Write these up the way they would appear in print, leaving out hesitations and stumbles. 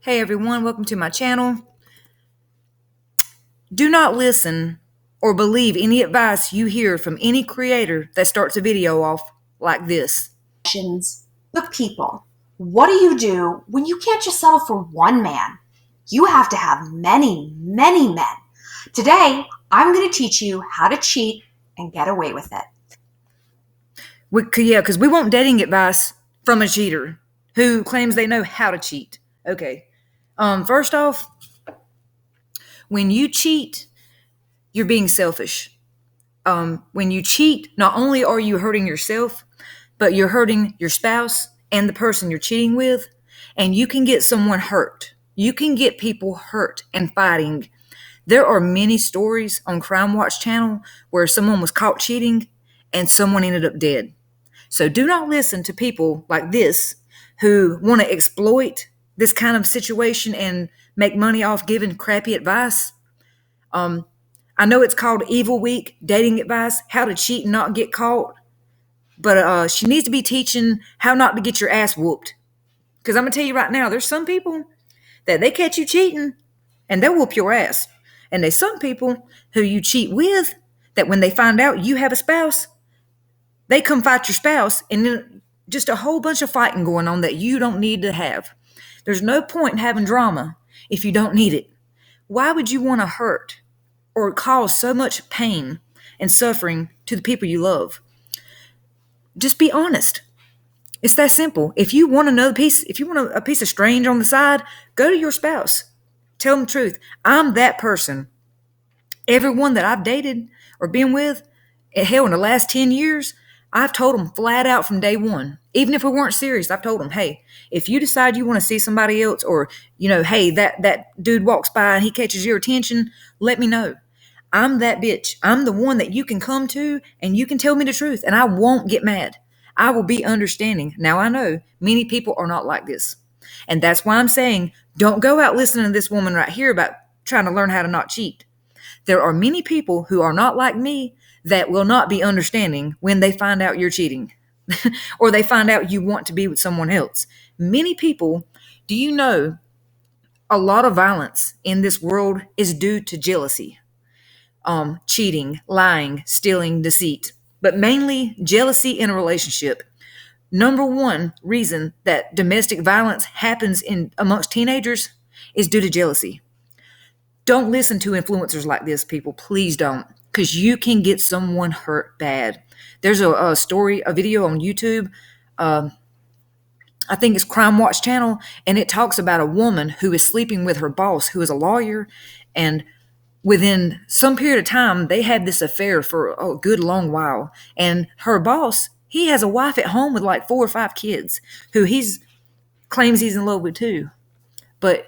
Hey everyone, welcome to my channel. Do not listen or believe any advice you hear from any creator that starts a video off like this. With people. What do when you can't just settle for one man? You have to have many, many men. Today, I'm going to teach you how to cheat and get away with it. Because we want dating advice from a cheater who claims they know how to cheat. Okay. First off, when you cheat, you're being selfish. When you cheat, not only are you hurting yourself, but you're hurting your spouse and the person you're cheating with, and you can get someone hurt. You can get people hurt and fighting. There are many stories on Crime Watch channel where someone was caught cheating and someone ended up dead. So do not listen to people like this who want to exploit this kind of situation and make money off giving crappy advice. I know it's called Evil Week, dating advice, how to cheat and not get caught. But she needs to be teaching how not to get your ass whooped. Because I'm going to tell you right now, there's some people that they catch you cheating and they'll whoop your ass. And there's some people who you cheat with that when they find out you have a spouse, they come fight your spouse, and then just a whole bunch of fighting going on that you don't need to have. There's no point in having drama if you don't need it. Why would you want to hurt or cause so much pain and suffering to the people you love? Just be honest. It's that simple. If you want a piece of strange on the side, go to your spouse. Tell them the truth. I'm that person. Everyone that I've dated or been with, hell, in the last 10 years, I've told them flat out from day one. Even if we weren't serious, I've told them, hey, if you decide you want to see somebody else, or, hey, that dude walks by and he catches your attention, let me know. I'm that bitch. I'm the one that you can come to and you can tell me the truth, and I won't get mad. I will be understanding. Now, I know many people are not like this. And that's why I'm saying don't go out listening to this woman right here about trying to learn how to not cheat. There are many people who are not like me that will not be understanding when they find out you're cheating or they find out you want to be with someone else. Many people, do you know, a lot of violence in this world is due to jealousy, cheating, lying, stealing, deceit, but mainly jealousy in a relationship. Number one reason that domestic violence happens amongst teenagers is due to jealousy. Don't listen to influencers like this, people. Please don't, because you can get someone hurt bad. There's a video on YouTube. I think it's Crime Watch channel, and it talks about a woman who is sleeping with her boss, who is a lawyer, and within some period of time, they had this affair for a good long while. And her boss, he has a wife at home with like 4 or 5 kids who claims he's in love with too. But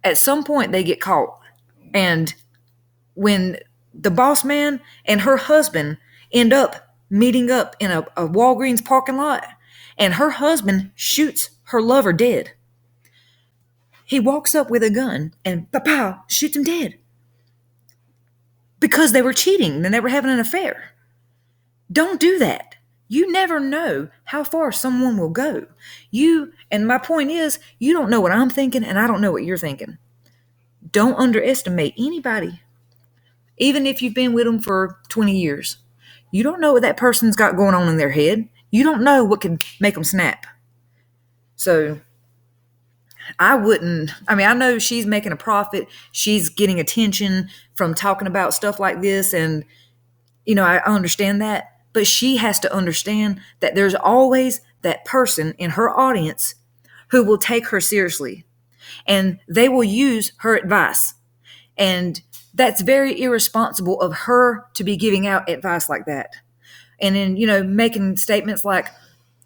at some point they get caught. And when the boss man and her husband end up meeting up in a Walgreens parking lot, and her husband shoots her lover dead. He walks up with a gun and pow, shoots him dead. Because they were cheating and they were having an affair. Don't do that. You never know how far someone will go. And my point is, you don't know what I'm thinking, and I don't know what you're thinking. Don't underestimate anybody. Even if you've been with them for 20 years. You don't know what that person's got going on in their head. You don't know what can make them snap. So I know she's making a profit. She's getting attention from talking about stuff like this. And, I understand that. But she has to understand that there's always that person in her audience who will take her seriously. And they will use her advice. And that's very irresponsible of her to be giving out advice like that. And then, making statements like,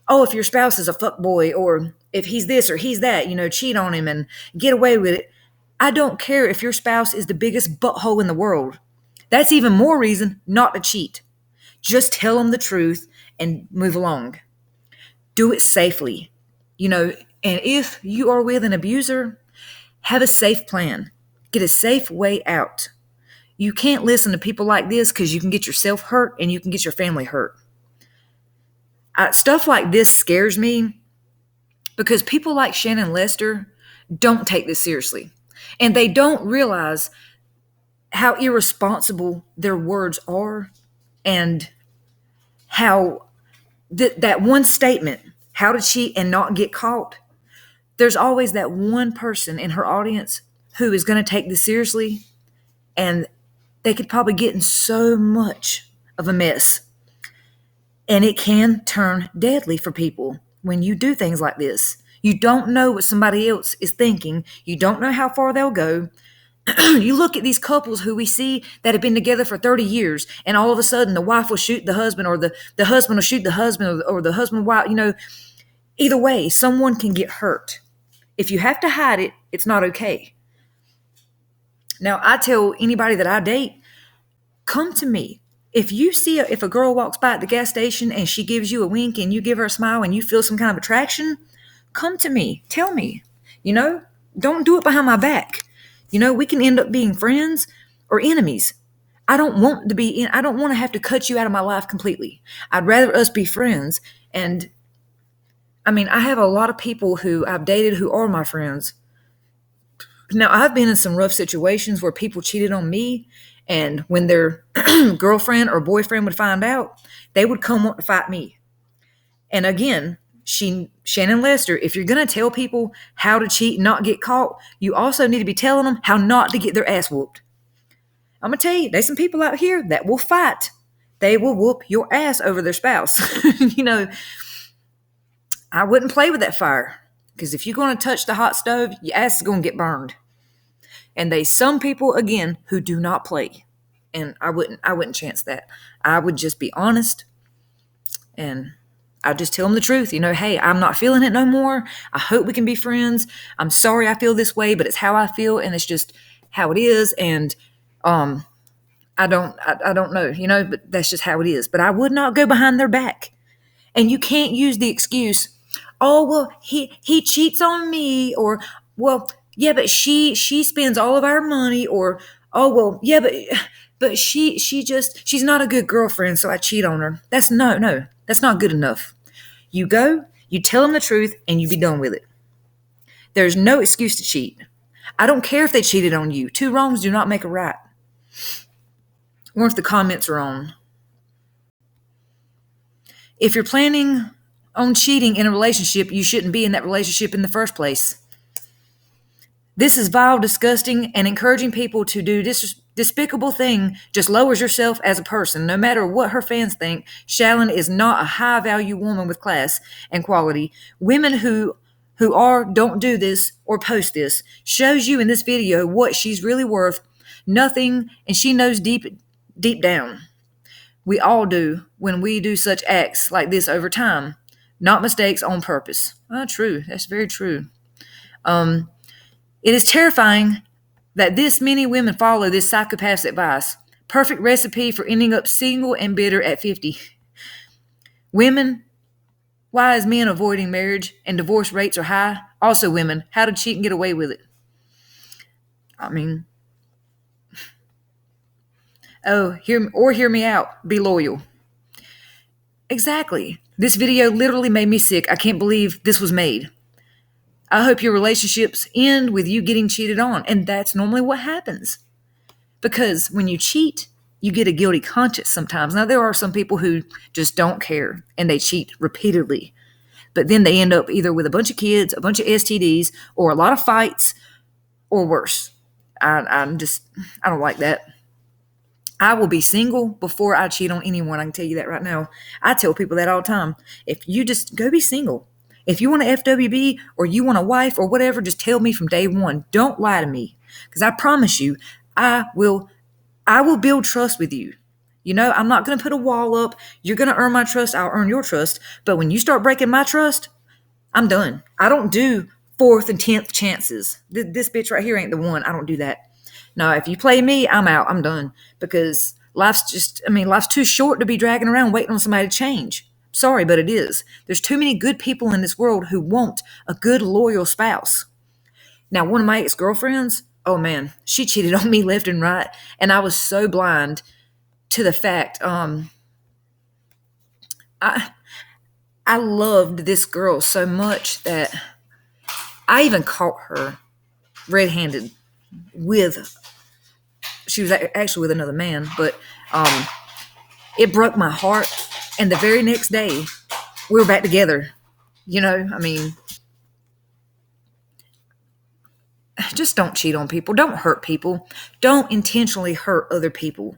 oh, if your spouse is a fuckboy, or if he's this or he's that, cheat on him and get away with it. I don't care if your spouse is the biggest butthole in the world. That's even more reason not to cheat. Just tell them the truth and move along. Do it safely. And if you are with an abuser, have a safe plan. Get a safe way out. You can't listen to people like this because you can get yourself hurt and you can get your family hurt. Stuff like this scares me because people like Shannon Lester don't take this seriously. And they don't realize how irresponsible their words are, and how that one statement, how to cheat and not get caught, there's always that one person in her audience who is going to take this seriously, and they could probably get in so much of a mess. And it can turn deadly for people when you do things like this. You don't know what somebody else is thinking. You don't know how far they'll go. You look at these couples who we see that have been together for 30 years, and all of a sudden the wife will shoot the husband, or the husband will shoot the husband, or the husband wife, either way, someone can get hurt. If you have to hide it, it's not okay. Now, I tell anybody that I date, come to me. If you see if a girl walks by at the gas station and she gives you a wink and you give her a smile and you feel some kind of attraction, come to me. Tell me. Don't do it behind my back. We can end up being friends or enemies. I don't want to have to cut you out of my life completely. I'd rather us be friends. And I have a lot of people who I've dated who are my friends. Now, I've been in some rough situations where people cheated on me, and when their girlfriend or boyfriend would find out, they would come want to fight me. And again, Shannon Lester, if you're going to tell people how to cheat and not get caught, you also need to be telling them how not to get their ass whooped. I'm going to tell you, there's some people out here that will fight. They will whoop your ass over their spouse. I wouldn't play with that fire, because if you're going to touch the hot stove, your ass is going to get burned. And there's some people, again, who do not play. And I wouldn't chance that. I would just be honest, and I'd just tell them the truth. Hey, I'm not feeling it no more. I hope we can be friends. I'm sorry I feel this way, but it's how I feel, and it's just how it is. And I don't know, but that's just how it is. But I would not go behind their back. And you can't use the excuse, oh, well, he cheats on me, or, well, yeah, but she spends all of our money, or, oh, well, yeah, but she's not a good girlfriend, so I cheat on her. That's not good enough. You go, you tell them the truth, and you be done with it. There's no excuse to cheat. I don't care if they cheated on you. Two wrongs do not make a right. Or if the comments are on. If you're planning on cheating in a relationship, you shouldn't be in that relationship in the first place. This is vile, disgusting, and encouraging people to do this despicable thing just lowers yourself as a person. No matter what her fans think, Shallon is not a high-value woman with class and quality. Women who don't do this or post this shows you in this video what she's really worth. Nothing, and she knows deep down. We all do when we do such acts like this over time. Not mistakes on purpose. True. That's very true. It is terrifying that this many women follow this psychopath's advice. Perfect recipe for ending up single and bitter at 50. Women, why is men avoiding marriage and divorce rates are high? Also women, how to cheat and get away with it. Hear me out. Be loyal. Exactly. This video literally made me sick. I can't believe this was made. I hope your relationships end with you getting cheated on. And that's normally what happens. Because when you cheat, you get a guilty conscience sometimes. Now, there are some people who just don't care and they cheat repeatedly. But then they end up either with a bunch of kids, a bunch of STDs, or a lot of fights, or worse. I don't like that. I will be single before I cheat on anyone. I can tell you that right now. I tell people that all the time. If you just go be single. If you want an FWB or you want a wife or whatever, just tell me from day one. Don't lie to me. Because I promise you, I will build trust with you. I'm not going to put a wall up. You're going to earn my trust. I'll earn your trust. But when you start breaking my trust, I'm done. I don't do 4th and 10th chances. This bitch right here ain't the one. I don't do that. No, if you play me, I'm out. I'm done. Because life's too short to be dragging around waiting on somebody to change. Sorry, but it is. There's too many good people in this world who want a good, loyal spouse. Now, one of my ex-girlfriends, oh man, she cheated on me left and right. And I was so blind to the fact, I loved this girl so much that I even caught her red-handed with, she was actually with another man, but it broke my heart. And the very next day, we were back together. I mean, just don't cheat on people. Don't hurt people. Don't intentionally hurt other people.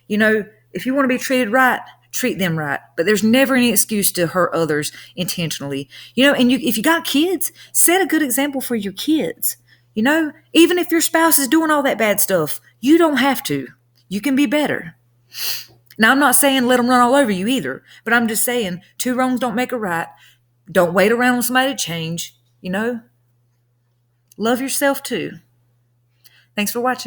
If you want to be treated right, treat them right. But there's never any excuse to hurt others intentionally. And if you got kids, set a good example for your kids. Even if your spouse is doing all that bad stuff, you don't have to. You can be better. Now, I'm not saying let them run all over you either, but I'm just saying 2 wrongs don't make a right. Don't wait around on somebody to change. Love yourself too. Thanks for watching.